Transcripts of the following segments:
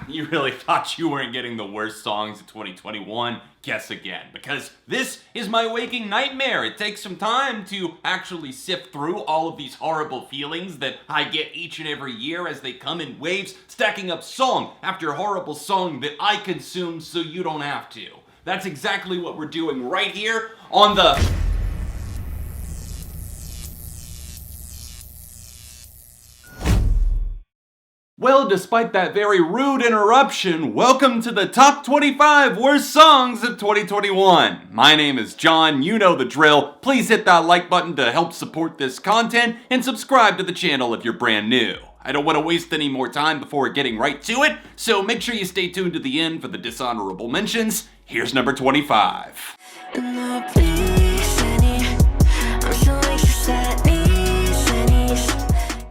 You really thought you weren't getting the worst songs of 2021? Guess again, because this is my waking nightmare. It takes some time to actually sift through all of these horrible feelings that I get each and every year as they come in waves, stacking up song after horrible song that I consume so you don't have to. That's exactly what we're doing right here on the... Well, despite that very rude interruption, welcome to the top 25 worst songs of 2021. My name is John, you know the drill. Please hit that like button to help support this content and subscribe to the channel if you're brand new. I don't want to waste any more time before getting right to it, so make sure you stay tuned to the end for the dishonorable mentions. Here's number 25.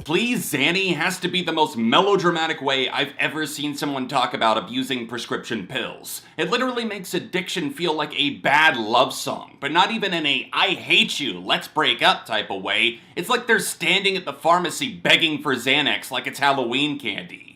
Please, Zanny has to be the most melodramatic way I've ever seen someone talk about abusing prescription pills. It literally makes addiction feel like a bad love song, but not even in a I hate you, let's break up type of way. It's like they're standing at the pharmacy begging for Xanax like it's Halloween candy.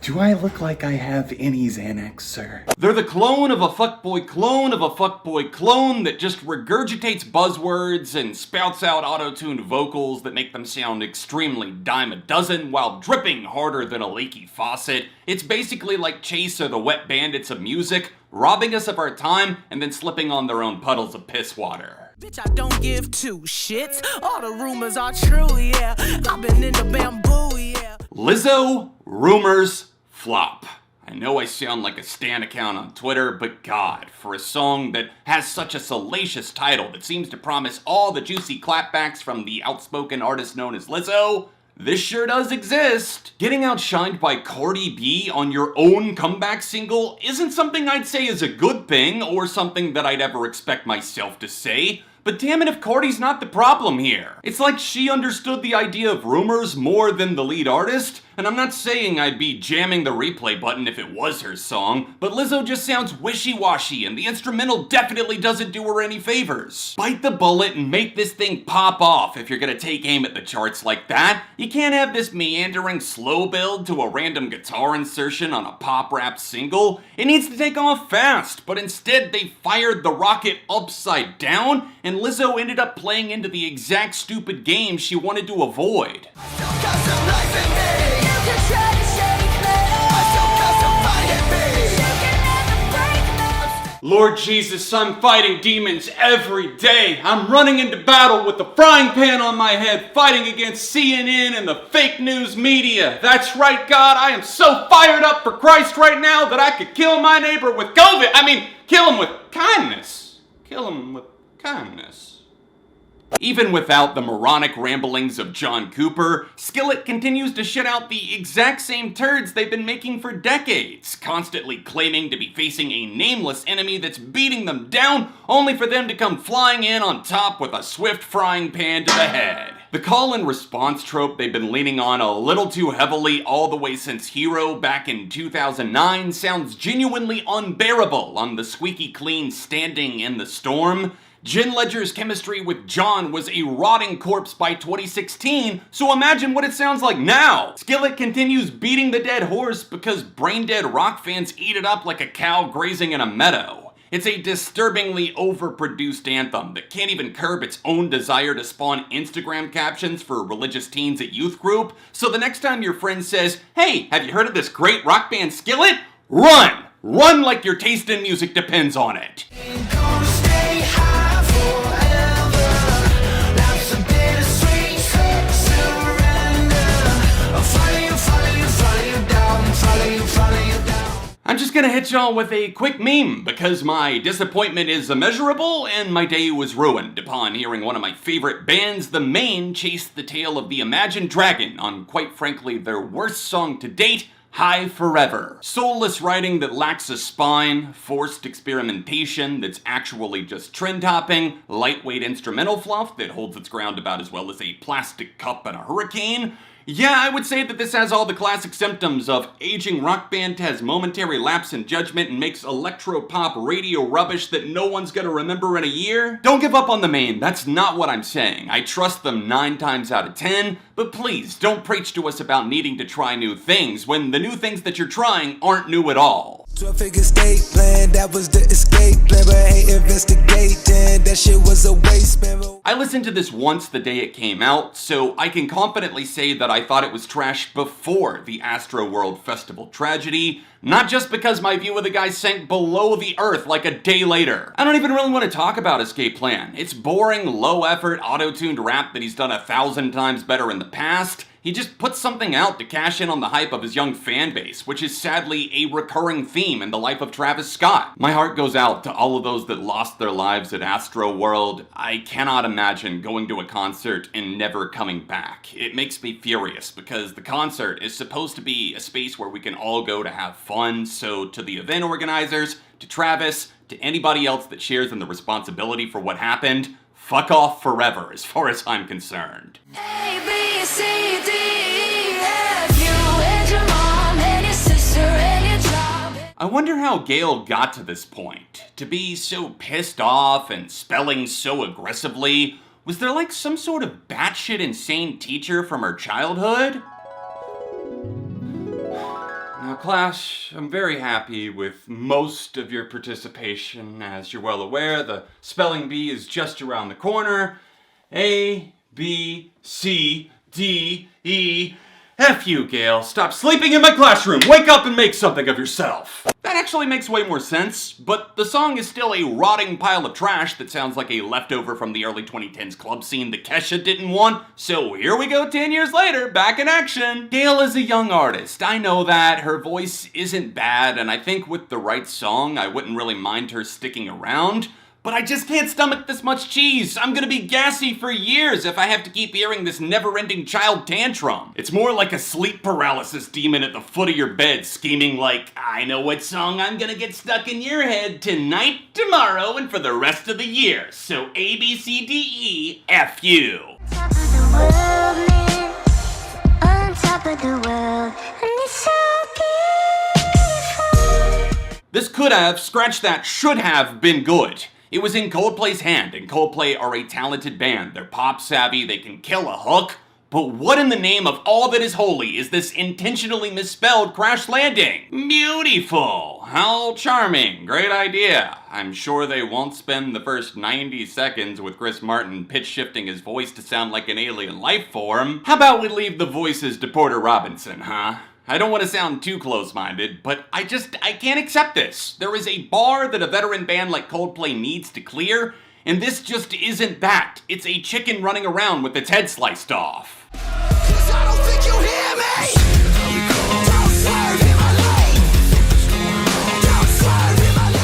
Do I look like I have any Xanax, sir? They're the clone of a fuckboy clone of a fuckboy clone that just regurgitates buzzwords and spouts out auto-tuned vocals that make them sound extremely dime a dozen while dripping harder than a leaky faucet. It's basically like Chase or the Wet Bandits of music, robbing us of our time and then slipping on their own puddles of piss water. Bitch, I don't give two shits. All the rumors are true, yeah. I've been in the bamboo, yeah. Lizzo, rumors, flop. I know I sound like a stan account on Twitter, but God, for a song that has such a salacious title that seems to promise all the juicy clapbacks from the outspoken artist known as Lizzo, this sure does exist. Getting outshined by Cardi B on your own comeback single isn't something I'd say is a good thing or something that I'd ever expect myself to say. But damn it if Cardi's not the problem here. It's like she understood the idea of rumors more than the lead artist, and I'm not saying I'd be jamming the replay button if it was her song, but Lizzo just sounds wishy-washy and the instrumental definitely doesn't do her any favors. Bite the bullet and make this thing pop off if you're gonna take aim at the charts like that. You can't have this meandering slow build to a random guitar insertion on a pop rap single. It needs to take off fast, but instead they fired the rocket upside down and Lizzo ended up playing into the exact stupid game she wanted to avoid. Lord Jesus, I'm fighting demons every day. I'm running into battle with the frying pan on my head, fighting against CNN and the fake news media. That's right, God, I am so fired up for Christ right now that I could kill my neighbor with COVID. Kill him with kindness. Kill him with kindness. Even without the moronic ramblings of John Cooper, Skillet continues to shit out the exact same turds they've been making for decades, constantly claiming to be facing a nameless enemy that's beating them down, only for them to come flying in on top with a swift frying pan to the head. The call and response trope they've been leaning on a little too heavily all the way since Hero back in 2009 sounds genuinely unbearable on the squeaky clean Standing in the Storm. Jen Ledger's chemistry with John was a rotting corpse by 2016, so imagine what it sounds like now. Skillet continues beating the dead horse because brain-dead rock fans eat it up like a cow grazing in a meadow. It's a disturbingly overproduced anthem that can't even curb its own desire to spawn Instagram captions for religious teens at youth group, so the next time your friend says, "Hey, have you heard of this great rock band Skillet?" Run! Run like your taste in music depends on it. I'm just gonna hit y'all with a quick meme because my disappointment is immeasurable and my day was ruined upon hearing one of my favorite bands, the Maine, chase the tail of the Imagine Dragon on quite frankly their worst song to date, High Forever. Soulless writing that lacks a spine, forced experimentation that's actually just trend hopping, lightweight instrumental fluff that holds its ground about as well as a plastic cup in a hurricane, Yeah, I would say that this has all the classic symptoms of aging rock band has momentary lapse in judgment and makes electro-pop radio rubbish that no one's gonna remember in a year. Don't give up on the Maine, that's not what I'm saying. I trust them 9 times out of 10, but please don't preach to us about needing to try new things when the new things that you're trying aren't new at all. 12-figure estate plan, that was the escape plan, but hey, investigating, that shit was a waste, man. I listened to this once the day it came out, so I can confidently say that I thought it was trash before the Astroworld Festival tragedy, not just because my view of the guy sank below the earth like a day later. I don't even really want to talk about Escape Plan. It's boring, low-effort, auto-tuned rap that he's done 1,000 times better in the past. He just puts something out to cash in on the hype of his young fan base, which is sadly a recurring theme in the life of Travis Scott. My heart goes out to all of those that lost their lives at Astroworld. I cannot imagine going to a concert and never coming back. It makes me furious because the concert is supposed to be a space where we can all go to have fun, so to the event organizers, to Travis, to anybody else that shares in the responsibility for what happened, fuck off forever as far as I'm concerned. A, B, C, D, E, F, you and your mom and your sister and your job. I wonder how GAYLE got to this point. To be so pissed off and spelling so aggressively. Was there like some sort of batshit insane teacher from her childhood? Now class, I'm very happy with most of your participation. As you're well aware, the spelling bee is just around the corner. A, B, C, D, E, F you, GAYLE. Stop sleeping in my classroom. Wake up and make something of yourself. That actually makes way more sense, but the song is still a rotting pile of trash that sounds like a leftover from the early 2010s club scene that Kesha didn't want, so here we go 10 years later, back in action. GAYLE is a young artist, I know that. Her voice isn't bad, and I think with the right song, I wouldn't really mind her sticking around. But I just can't stomach this much cheese. I'm gonna be gassy for years if I have to keep hearing this never-ending child tantrum. It's more like a sleep paralysis demon at the foot of your bed screaming like, I know what song I'm gonna get stuck in your head tonight, tomorrow, and for the rest of the year. So A, B, C, D, E, F you. Top of the world, man. On top of the world. And it's so beautiful. This could have, scratch that, should have been good. It was in Coldplay's hand, and Coldplay are a talented band. They're pop savvy, they can kill a hook. But what in the name of all that is holy is this intentionally misspelled crash landing? Beautiful! How charming. Great idea. I'm sure they won't spend the first 90 seconds with Chris Martin pitch shifting his voice to sound like an alien life form. How about we leave the voices to Porter Robinson, huh? I don't want to sound too close-minded, but I can't accept this. There is a bar that a veteran band like Coldplay needs to clear, and this just isn't that. It's a chicken running around with its head sliced off. 'Cause I don't think you hear me. Don't swerve in my lane. Don't swerve in my lane.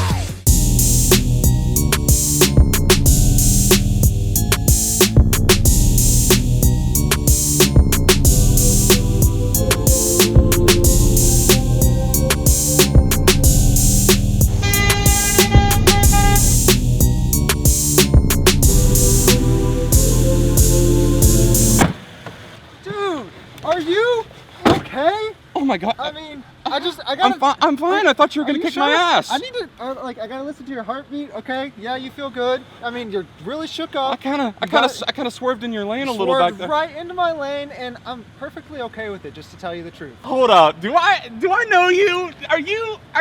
Are you okay? Oh my god. I mean, I gotta. I'm fine. I thought you were Are gonna you kick sure? my ass. I need to, I gotta listen to your heartbeat. Okay? Yeah, you feel good. I mean, you're really shook up. I kind of swerved in your lane a little back Swerved there. right into my lane, and I'm perfectly okay with it. Just to tell you the truth. Hold up. Do I know you? Are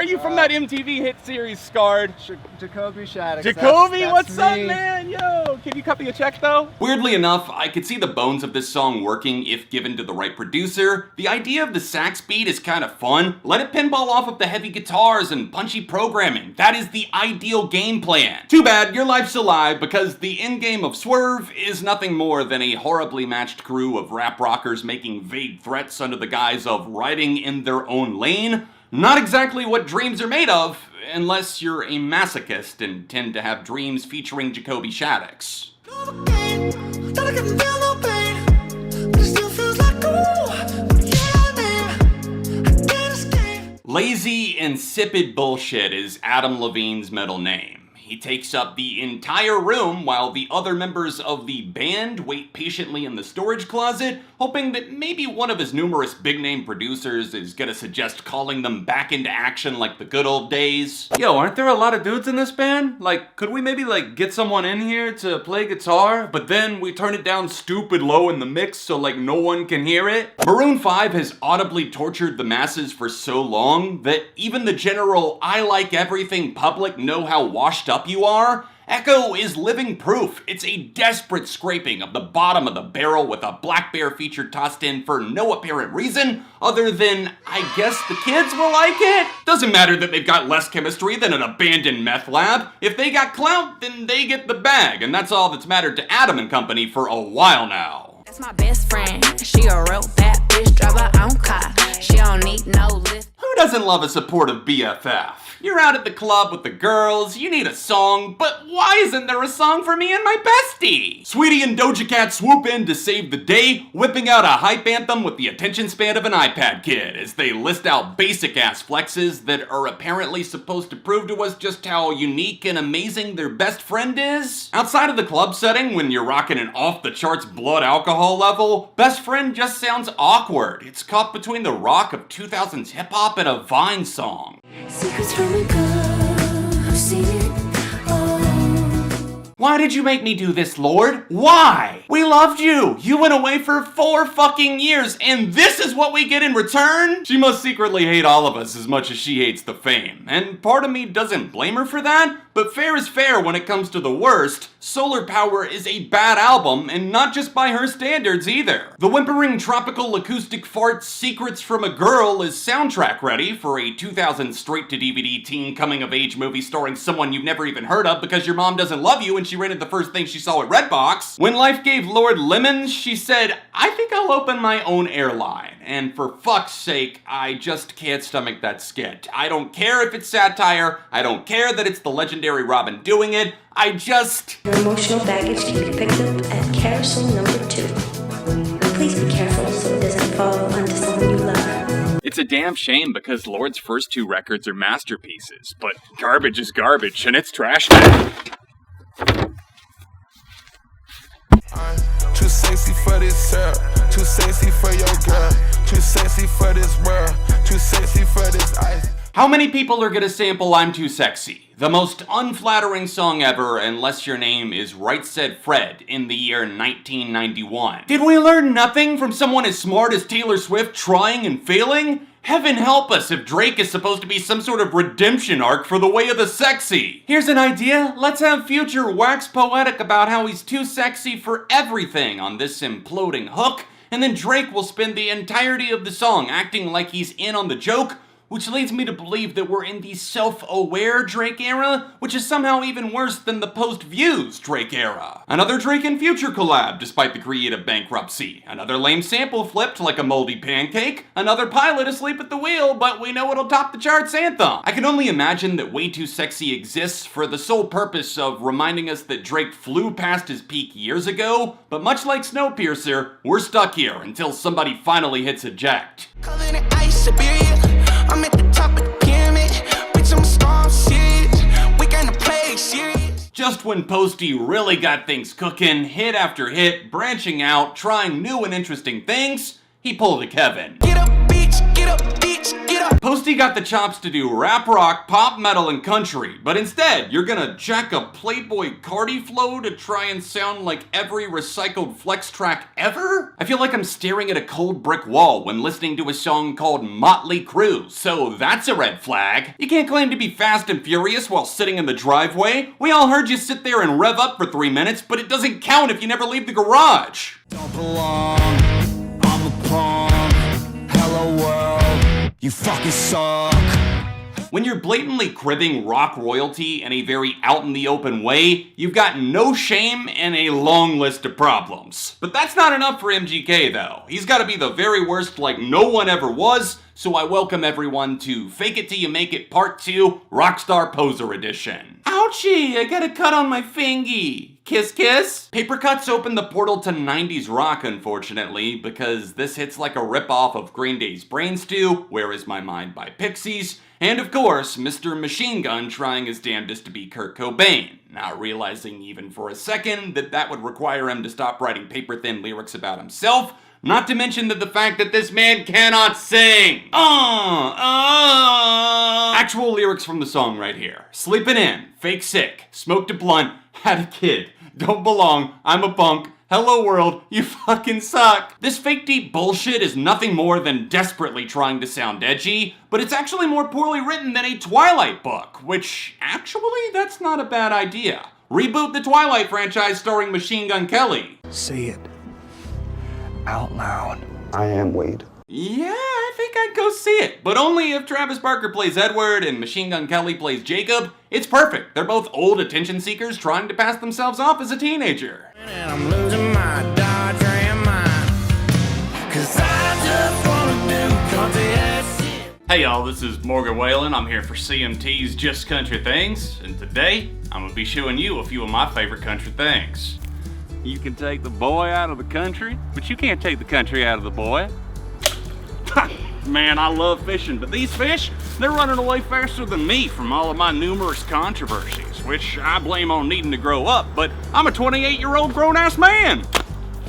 you from that MTV hit series Scarred? Jacoby Shaddix. Jacoby, that's what's up, me. man? Yo, can you cut me a check though? Weirdly enough, I could see the bones of this song working if given to the right producer. The idea of the sax beat is kind of fun. Let it pinball off of the heavy guitars and punchy programming. That is the ideal game plan. Too bad your life's a lie because the end game of Swerve is nothing more than a horribly matched crew of rap rockers making vague threats under the guise of riding in their own lane. Not exactly what dreams are made of, unless you're a masochist and tend to have dreams featuring Jacoby Shaddix. Lazy, insipid bullshit is Adam Levine's middle name. He takes up the entire room while the other members of the band wait patiently in the storage closet, hoping that maybe one of his numerous big-name producers is gonna suggest calling them back into action like the good old days. Yo, aren't there a lot of dudes in this band? Like, could we maybe get someone in here to play guitar, but then we turn it down stupid low in the mix so no one can hear it? Maroon 5 has audibly tortured the masses for so long that even the general I like everything public know how washed up you are? Echo is living proof. It's a desperate scraping of the bottom of the barrel with a Blackbear feature tossed in for no apparent reason other than, I guess the kids will like it? Doesn't matter that they've got less chemistry than an abandoned meth lab. If they got clout, then they get the bag, and that's all that's mattered to Adam and company for a while now. That's my best friend. She a real bad bitch, drive her own car. She don't need no lift. Who doesn't love a supportive BFF? You're out at the club with the girls, you need a song, but why isn't there a song for me and my bestie? Saweetie and Doja Cat swoop in to save the day, whipping out a hype anthem with the attention span of an iPad kid as they list out basic-ass flexes that are apparently supposed to prove to us just how unique and amazing their best friend is. Outside of the club setting, when you're rocking an off-the-charts blood alcohol level, best friend just sounds awkward. It's caught between the rock of 2000s hip-hop and a Vine song. Secrets from a girl who's seen it all. Why did you make me do this, Lorde? Why? We loved you. You went away for 4 fucking years, and this is what we get in return? She must secretly hate all of us as much as she hates the fame. And part of me doesn't blame her for that, but fair is fair when it comes to the worst. Solar Power is a bad album, and not just by her standards either. The whimpering tropical acoustic fart Secrets from a Girl is soundtrack ready for a 2000 straight-to-DVD teen coming-of-age movie starring someone you've never even heard of because your mom doesn't love you and she rented the first thing she saw at Redbox. When life gave Lorde lemons, she said, I think I'll open my own airline. And for fuck's sake, I just can't stomach that skit. I don't care if it's satire, I don't care that it's the legendary Robin doing it, I just... Your emotional baggage can be picked up at carousel number 2. Please be careful so it doesn't fall onto someone you love. It's a damn shame because Lorde's first 2 records are masterpieces, but garbage is garbage and it's trash now. I'm too sexy for this syrup, too sexy for your girl, too sexy for this world, too sexy for this ice. How many people are gonna sample I'm Too Sexy? The most unflattering song ever unless your name is Right Said Fred in the year 1991. Did we learn nothing from someone as smart as Taylor Swift trying and failing? Heaven help us if Drake is supposed to be some sort of redemption arc for the way of the sexy. Here's an idea. Let's have Future wax poetic about how he's too sexy for everything on this imploding hook, and then Drake will spend the entirety of the song acting like he's in on the joke, which leads me to believe that we're in the self-aware Drake era, which is somehow even worse than the post-Views Drake era. Another Drake and Future collab despite the creative bankruptcy. Another lame sample flipped like a moldy pancake. Another pilot asleep at the wheel, but we know it'll top the charts anthem. I can only imagine that Way Too Sexy exists for the sole purpose of reminding us that Drake flew past his peak years ago, but much like Snowpiercer, we're stuck here until somebody finally hits eject. Covered in ice, Siberia. I'm at the top of the pyramid. Bitch, I'm a star, I'm serious. We gonna play serious. Just when Posty really got things cooking, hit after hit, branching out, trying new and interesting things, he pulled a Kevin. Get up, bitch, get up, bitch, get up. Posty got the chops to do rap rock, pop metal, and country, but instead, you're gonna jack a Playboy Cardi flow to try and sound like every recycled flex track ever? I feel like I'm staring at a cold brick wall when listening to a song called Motley Crue, so that's a red flag. You can't claim to be fast and furious while sitting in the driveway. We all heard you sit there and rev up for 3 minutes, but it doesn't count if you never leave the garage. Don't belong, I'm a punk. Hello world, you fucking suck. When you're blatantly cribbing rock royalty in a very out-in-the-open way, you've got no shame and a long list of problems. But that's not enough for MGK, though. He's gotta be the very worst like no one ever was, so I welcome everyone to Fake It Till You Make It Part 2, Rockstar Poser Edition. Ouchie, I got a cut on my fingy. Kiss kiss? Paper Cuts opened the portal to 90s rock, unfortunately, because this hits like a ripoff of Green Day's Brain Stew, Where Is My Mind by Pixies, and of course, Mr. Machine Gun trying his damnedest to be Kurt Cobain, not realizing even for a second that that would require him to stop writing paper-thin lyrics about himself, not to mention that the fact that this man cannot sing. Actual lyrics from the song right here. Sleeping in, fake sick, smoked a blunt, had a kid, don't belong, I'm a punk, hello world, you fucking suck. This fake deep bullshit is nothing more than desperately trying to sound edgy, but it's actually more poorly written than a Twilight book, which actually that's not a bad idea. Reboot the Twilight franchise starring Machine Gun Kelly. Say it out loud. I am Wade. Yeah, I think I'd go see it, but only if Travis Barker plays Edward and Machine Gun Kelly plays Jacob. It's perfect. They're both old attention seekers trying to pass themselves off as a teenager. And I'm losing my Dodge Ram mind, 'cause I just wanna do country ass shit. Hey y'all, this is Morgan Wallen. I'm here for CMT's Just Country Things, and today I'm gonna be showing you a few of my favorite country things. You can take the boy out of the country, but you can't take the country out of the boy. Man, I love fishing, but these fish, they're running away faster than me from all of my numerous controversies, which I blame on needing to grow up, but I'm a 28-year-old grown-ass man.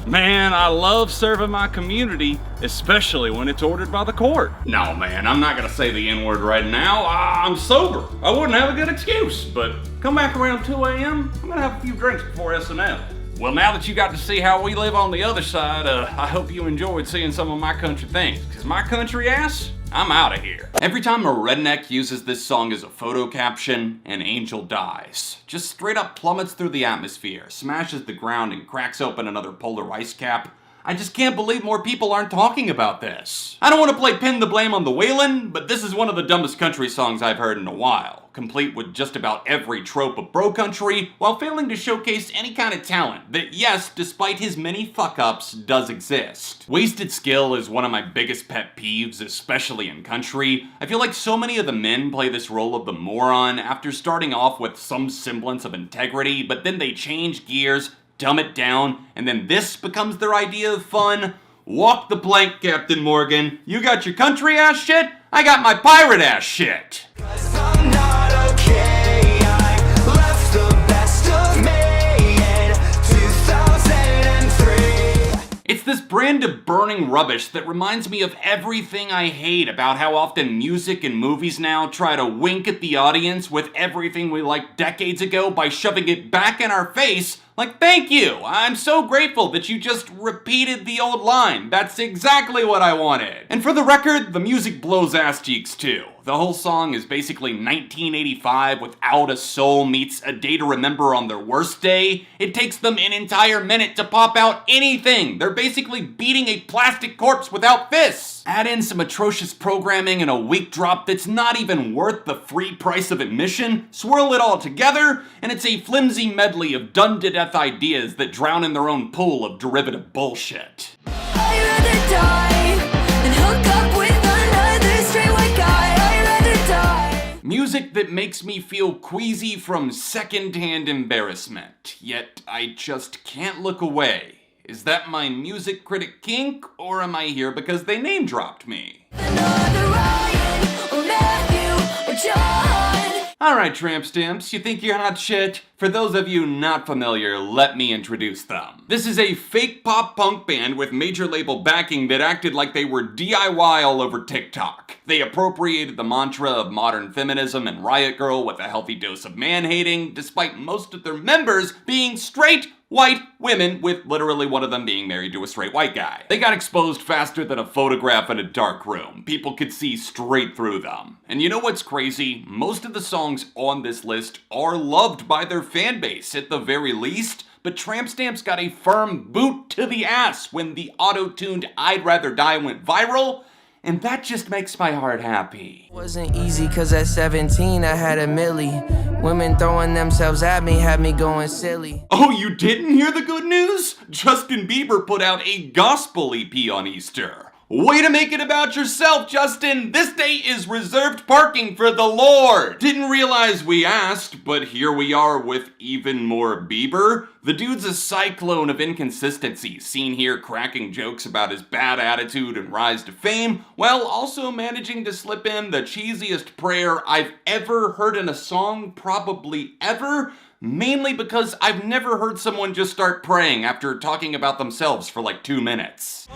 Man, I love serving my community, especially when it's ordered by the court. No, man, I'm not gonna say the N-word right now. I'm sober. I wouldn't have a good excuse, but come back around 2 a.m., I'm gonna have a few drinks before SNL. Well, now that you got to see how we live on the other side, I hope you enjoyed seeing some of my country things, because my country ass, I'm out of here. Every time a redneck uses this song as a photo caption, an angel dies. Just straight up plummets through the atmosphere, smashes the ground, and cracks open another polar ice cap. I just can't believe more people aren't talking about this. I don't want to play pin the blame on the Wallen, but this is one of the dumbest country songs I've heard in a while, complete with just about every trope of bro country, while failing to showcase any kind of talent that, yes, despite his many fuck-ups, does exist. Wasted skill is one of my biggest pet peeves, especially in country. I feel like so many of the men play this role of the moron after starting off with some semblance of integrity, but then they change gears, dumb it down, and then this becomes their idea of fun. Walk the plank, Captain Morgan. You got your country ass shit, I got my pirate ass shit. I'm not okay. I left the best of me in 2003. It's this brand of burning rubbish that reminds me of everything I hate about how often music and movies now try to wink at the audience with everything we liked decades ago by shoving it back in our face. Like, thank you, I'm so grateful that you just repeated the old line. That's exactly what I wanted. And for the record, the music blows ass cheeks too. The whole song is basically 1985 without a soul meets A Day to Remember on their worst day. It takes them an entire minute to pop out anything. They're basically beating a plastic corpse without fists. Add in some atrocious programming and a weak drop that's not even worth the free price of admission, swirl it all together, and it's a flimsy medley of done-to-death ideas that drown in their own pool of derivative bullshit. I'd rather die than hook up with another straight white guy. I'd rather die. Music that makes me feel queasy from second-hand embarrassment, yet I just can't look away. Is that my music critic kink, or am I here because they name-dropped me? Another Ryan or Matthew or John. Alright, tramp stamps, you think you're hot shit? For those of you not familiar, let me introduce them. This is a fake pop punk band with major label backing that acted like they were DIY all over TikTok. They appropriated the mantra of modern feminism and Riot Girl with a healthy dose of man-hating, despite most of their members being straight, white women, with literally one of them being married to a straight white guy. They got exposed faster than a photograph in a dark room. People could see straight through them. And you know what's crazy? Most of the songs on this list are loved by their fan base, at the very least, but Tramp Stamps got a firm boot to the ass when the auto-tuned I'd Rather Die went viral, and that just makes my heart happy. Wasn't easy cause at 17 I had a milli. Women throwing themselves at me had me going silly. Oh, you didn't hear the good news? Justin Bieber put out a gospel EP on Easter. Way to make it about yourself, Jxdn! This day is reserved parking for the Lorde! Didn't realize we asked, but here we are with even more Bieber. The dude's a cyclone of inconsistencies, seen here cracking jokes about his bad attitude and rise to fame, while also managing to slip in the cheesiest prayer I've ever heard in a song, probably ever. Mainly because I've never heard someone just start praying after talking about themselves for like 2 minutes.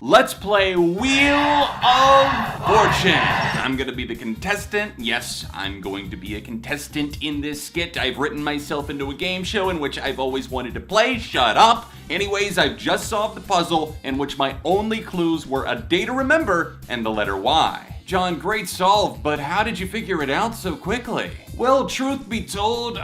Let's play Wheel of Fortune. I'm gonna be the contestant. Yes, I'm going to be a contestant in this skit. I've written myself into a game show in which I've always wanted to play. Shut up. Anyways, I've just solved the puzzle in which my only clues were a day to remember and the letter Y. John, great solve, but how did you figure it out so quickly? Well, truth be told,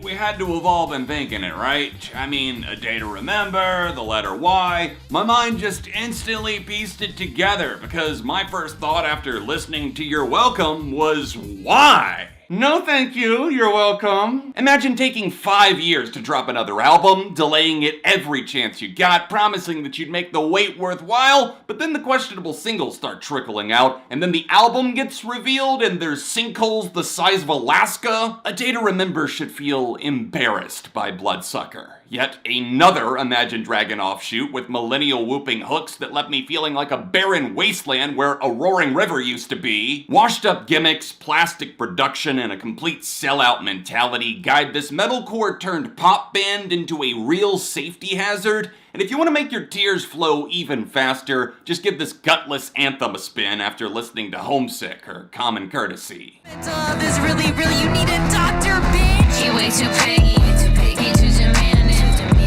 we had to have all been thinking it, right? A day to remember, the letter Y. My mind just instantly pieced it together because my first thought after listening to your welcome was why? No thank you, you're welcome. Imagine taking 5 years to drop another album, delaying it every chance you got, promising that you'd make the wait worthwhile, but then the questionable singles start trickling out, and then the album gets revealed and there's sinkholes the size of Alaska. A Day to Remember should feel embarrassed by Bloodsucker. Yet another Imagine Dragon offshoot with millennial whooping hooks that left me feeling like a barren wasteland where a roaring river used to be. Washed up gimmicks, plastic production, and a complete sellout mentality guide this metalcore turned pop band into a real safety hazard. And if you want to make your tears flow even faster, just give this gutless anthem a spin after listening to Homesick or Common Courtesy. This really, you need a doctor, bitch. You way too piggy, too demanding.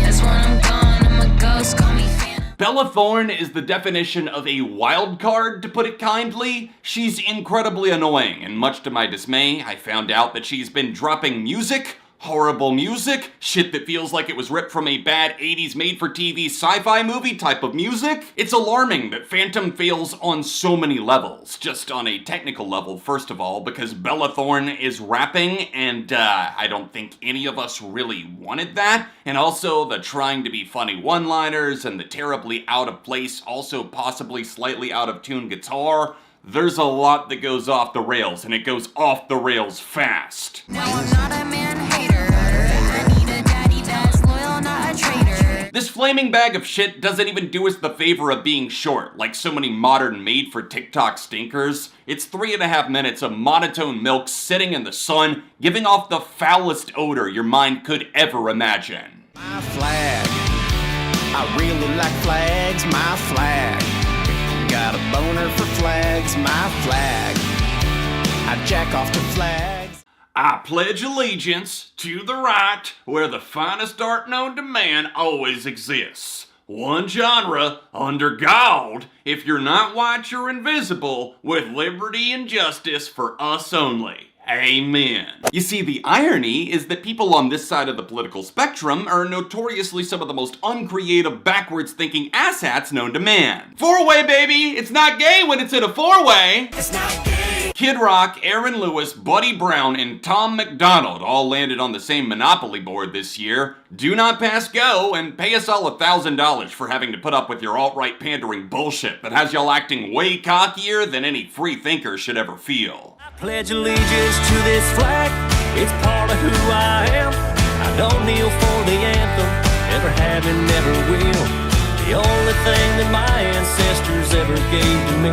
That's when I'm gone, I'm a ghost, call me fan. Bella Thorne is the definition of a wild card, to put it kindly. She's incredibly annoying, and much to my dismay, I found out that she's been dropping music. Horrible music, shit that feels like it was ripped from a bad 80s made-for-TV sci-fi movie type of music. It's alarming that Phantom fails on so many levels. Just on a technical level, first of all, because Bella Thorne is rapping, and I don't think any of us really wanted that. And also the trying to be funny one-liners and the terribly out of place, also possibly slightly out of tune guitar. There's a lot that goes off the rails, and it goes off the rails fast. No, I'm not a man-hater. I need a daddy that's loyal, not a traitor. This flaming bag of shit doesn't even do us the favor of being short, like so many modern made-for-TikTok stinkers. It's 3.5 minutes of monotone milk sitting in the sun, giving off the foulest odor your mind could ever imagine. My flag, I really like flags, my flag. Got a boner for flags, my flag. I jack off to flags. I pledge allegiance to the right where the finest art known to man always exists. One genre, under God. If you're not white, you're invisible, with liberty and justice for us only. Amen. You see, the irony is that people on this side of the political spectrum are notoriously some of the most uncreative, backwards-thinking asshats known to man. Four-way, baby! It's not gay when it's in a four-way! It's not gay. Kid Rock, Aaron Lewis, Buddy Brown, and Tom Macdonald all landed on the same Monopoly board this year. Do not pass go, and pay us all $1,000 for having to put up with your alt-right pandering bullshit that has y'all acting way cockier than any free thinker should ever feel. Pledge allegiance to this flag, it's part of who I am. I don't kneel for the anthem, never have and never will. The only thing that my ancestors ever gave to me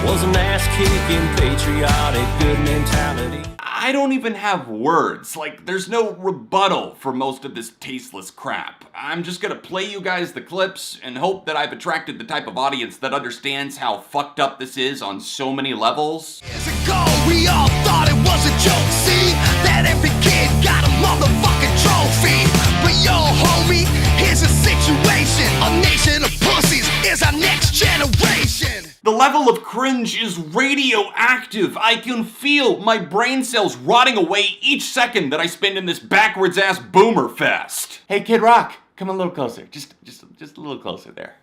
was an ass-kicking, patriotic, good mentality. I don't even have words. Like, there's no rebuttal for most of this tasteless crap. I'm just gonna play you guys the clips and hope that I've attracted the type of audience that understands how fucked up this is on so many levels. Years ago, we all thought it was a joke, see? That every kid got a motherfucking trophy. But yo, homie, here's a situation. A nation of pussies is our next generation. The level of cringe is radioactive. I can feel my brain cells rotting away each second that I spend in this backwards ass boomer fest. Hey, Kid Rock, come a little closer. Just a little closer there.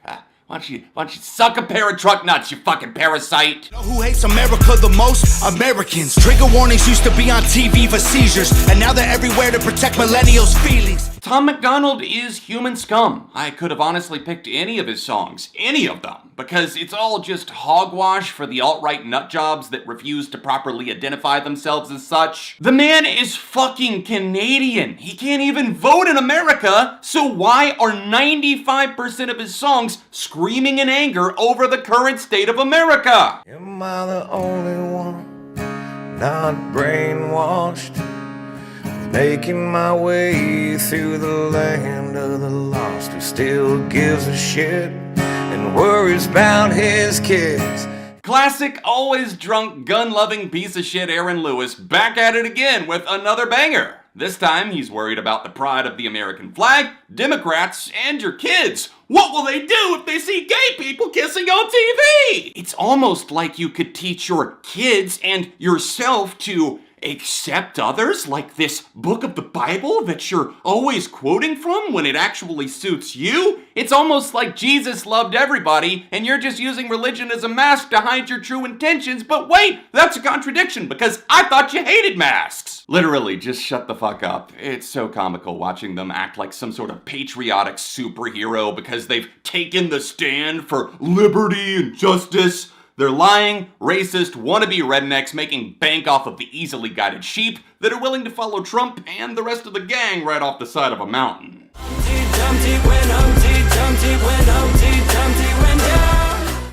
Why don't you suck a pair of truck nuts, you fucking parasite? Know who hates America the most? Americans. Trigger warnings used to be on TV for seizures, and now they're everywhere to protect millennials' feelings. Tom Macdonald is human scum. I could have honestly picked any of his songs, any of them, because it's all just hogwash for the alt-right nutjobs that refuse to properly identify themselves as such. The man is fucking Canadian. He can't even vote in America, so why are 95% of his songs screaming in anger over the current state of America? Am I the only one not brainwashed? Making my way through the land of the lost, who still gives a shit and worries about his kids. Classic, always drunk, gun-loving piece of shit Aaron Lewis back at it again with another banger. This time, he's worried about the pride of the American flag, Democrats, and your kids. What will they do if they see gay people kissing on TV? It's almost like you could teach your kids and yourself to accept others, like this book of the Bible that you're always quoting from when it actually suits you. It's almost like Jesus loved everybody and you're just using religion as a mask to hide your true intentions. But wait, that's a contradiction because I thought you hated masks. Literally, just shut the fuck up. It's so comical watching them act like some sort of patriotic superhero because they've taken the stand for liberty and justice. They're lying, racist, wannabe rednecks making bank off of the easily guided sheep that are willing to follow Trump and the rest of the gang right off the side of a mountain.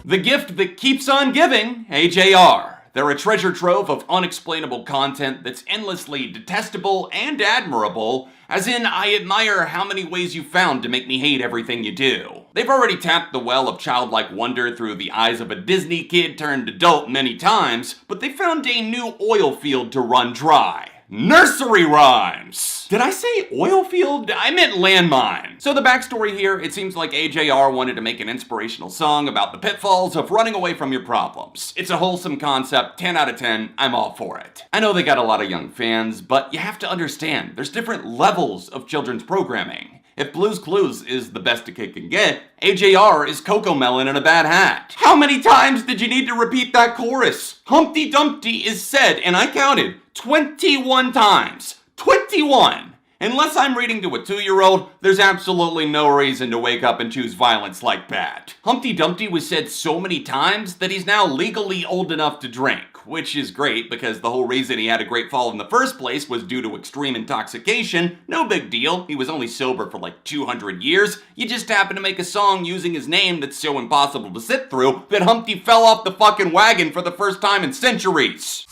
The gift that keeps on giving, AJR. They're a treasure trove of unexplainable content that's endlessly detestable and admirable, as in, I admire how many ways you found to make me hate everything you do. They've already tapped the well of childlike wonder through the eyes of a Disney kid turned adult many times, but they found a new oil field to run dry. Nursery rhymes! Did I say oil field? I meant landmine. So the backstory here, it seems like AJR wanted to make an inspirational song about the pitfalls of running away from your problems. It's a wholesome concept, 10 out of 10, I'm all for it. I know they got a lot of young fans, but you have to understand, there's different levels of children's programming. If Blue's Clues is the best a kid can get, AJR is Coco Melon in a bad hat. How many times did you need to repeat that chorus? Humpty Dumpty is said, and I counted, 21 times. 21! Unless I'm reading to a 2-year-old, there's absolutely no reason to wake up and choose violence like that. Humpty Dumpty was said so many times that he's now legally old enough to drink, which is great because the whole reason he had a great fall in the first place was due to extreme intoxication. No big deal, he was only sober for like 200 years. You just happen to make a song using his name that's so impossible to sit through that Humpty fell off the fucking wagon for the first time in centuries.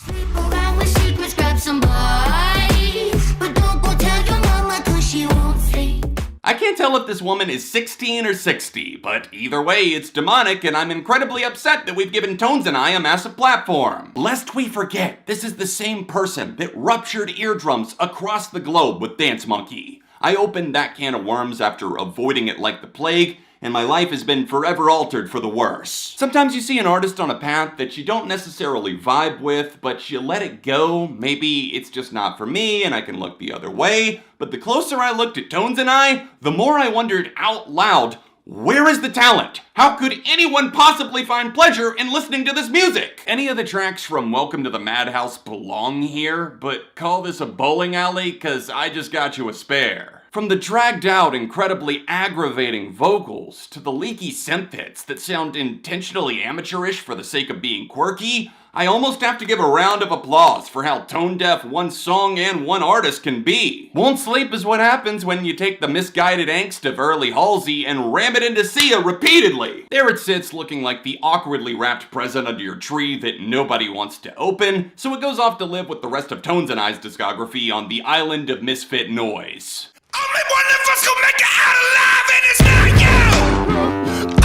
I can't tell if this woman is 16 or 60, but either way, it's demonic, and I'm incredibly upset that we've given Tones and I a massive platform. Lest we forget, this is the same person that ruptured eardrums across the globe with Dance Monkey. I opened that can of worms after avoiding it like the plague, and my life has been forever altered for the worse. Sometimes you see an artist on a path that you don't necessarily vibe with, but you let it go. Maybe it's just not for me and I can look the other way. But the closer I looked at Tones and I, the more I wondered out loud, where is the talent? How could anyone possibly find pleasure in listening to this music? Any of the tracks from Welcome to the Madhouse belong here, but call this a bowling alley, cause I just got you a spare. From the dragged out, incredibly aggravating vocals to the leaky synth hits that sound intentionally amateurish for the sake of being quirky, I almost have to give a round of applause for how tone-deaf one song and one artist can be. Won't Sleep is what happens when you take the misguided angst of early Halsey and ram it into Sia repeatedly. There it sits looking like the awkwardly wrapped present under your tree that nobody wants to open, so it goes off to live with the rest of Tones and I's discography on the island of misfit noise. Only one of us will make it out alive, and it's not you!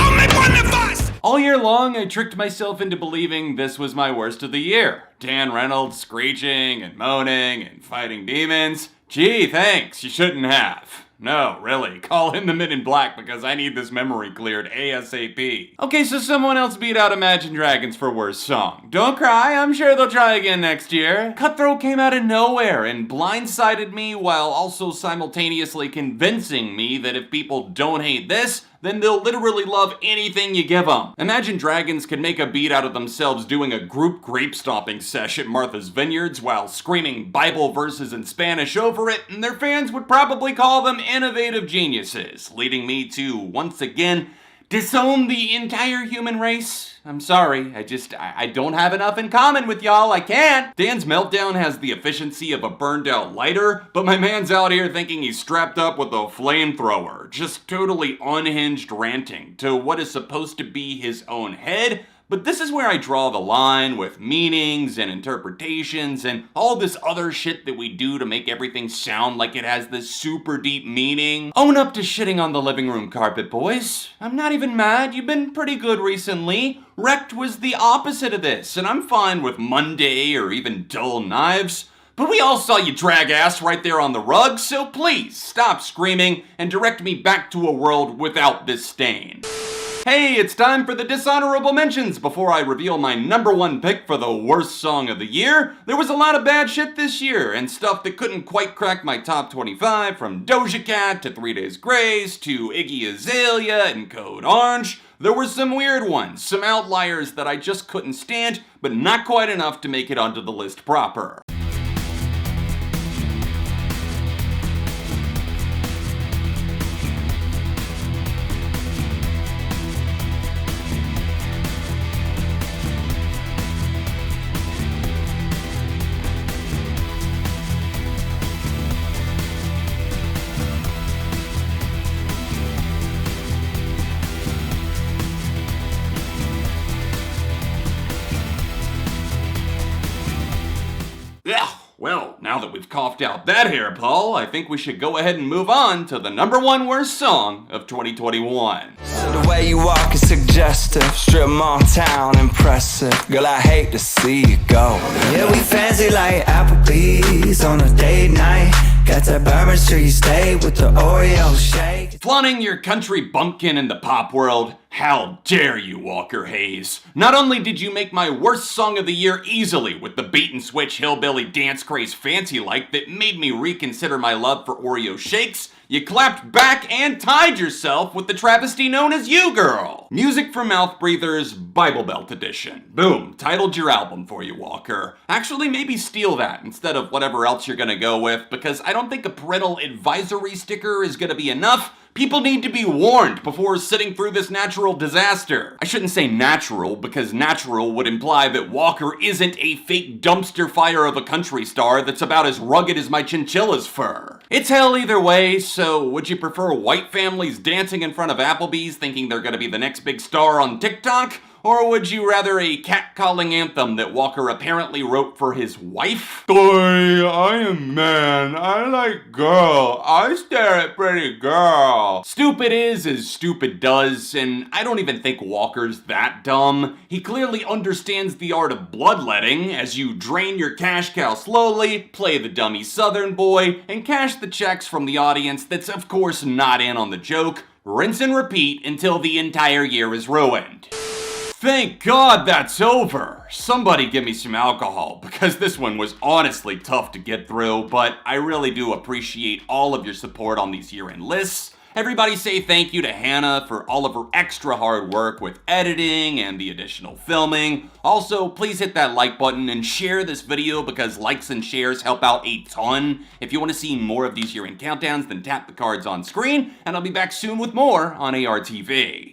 Only one of us! All year long, I tricked myself into believing this was my worst of the year. Dan Reynolds screeching and moaning and fighting demons. Gee, thanks, you shouldn't have. No, really, call in the Men in Black because I need this memory cleared ASAP. Okay, so someone else beat out Imagine Dragons for worst song. Don't cry, I'm sure they'll try again next year. Cutthroat came out of nowhere and blindsided me while also simultaneously convincing me that if people don't hate this, then they'll literally love anything you give them. Imagine Dragons could make a beat out of themselves doing a group grape stomping sesh at Martha's Vineyards while screaming Bible verses in Spanish over it, and their fans would probably call them innovative geniuses, leading me to, once again, disown the entire human race. I'm sorry, I don't have enough in common with y'all, I can't. Dan's meltdown has the efficiency of a burned out lighter, but my man's out here thinking he's strapped up with a flamethrower, just totally unhinged ranting to what is supposed to be his own head. But this is where I draw the line with meanings and interpretations and all this other shit that we do to make everything sound like it has this super deep meaning. Own up to shitting on the living room carpet, boys. I'm not even mad, you've been pretty good recently. Wrecked was the opposite of this, and I'm fine with Monday or even dull knives. But we all saw you drag ass right there on the rug, so please stop screaming and direct me back to a world without this stain. Hey, it's time for the Dishonorable Mentions. Before I reveal my #1 pick for the worst song of the year, there was a lot of bad shit this year, and stuff that couldn't quite crack my top 25, from Doja Cat to 3 Days Grace to Iggy Azalea and Code Orange. There were some weird ones, some outliers that I just couldn't stand, but not quite enough to make it onto the list proper. Well, now that we've coughed out that hair, Paul, I think we should go ahead and move on to the #1 worst song of 2021. The way you walk is suggestive, strip mall town impressive. Girl, I hate to see you go. Yeah, we fancy like Applebee's on a date night. Got that Bourbon Street steak with the Oreo shake. Flaunting your country bumpkin in the pop world? How dare you, Walker Hayes? Not only did you make my worst song of the year easily with the beat and switch hillbilly dance craze fancy like that made me reconsider my love for Oreo shakes, you clapped back and tied yourself with the travesty known as You Girl. Music for Mouth Breathers Bible Belt Edition. Boom, titled your album for you, Walker. Actually, maybe steal that instead of whatever else you're gonna go with, because I don't think a parental advisory sticker is gonna be enough. People need to be warned before sitting through this natural disaster. I shouldn't say natural, because natural would imply that Walker isn't a fake dumpster fire of a country star that's about as rugged as my chinchilla's fur. It's hell either way, so would you prefer white families dancing in front of Applebee's thinking they're gonna be the next big star on TikTok? Or would you rather a catcalling anthem that Walker apparently wrote for his wife? Boy, I am man. I like girl. I stare at pretty girl. Stupid is as stupid does, and I don't even think Walker's that dumb. He clearly understands the art of bloodletting as you drain your cash cow slowly, play the dummy Southern boy, and cash the checks from the audience that's of course not in on the joke. Rinse and repeat until the entire year is ruined. Thank God that's over. Somebody give me some alcohol, because this one was honestly tough to get through, but I really do appreciate all of your support on these year-end lists. Everybody say thank you to Hannah for all of her extra hard work with editing and the additional filming. Also, please hit that like button and share this video, because likes and shares help out a ton. If you want to see more of these year-end countdowns, then tap the cards on screen, and I'll be back soon with more on ARTV.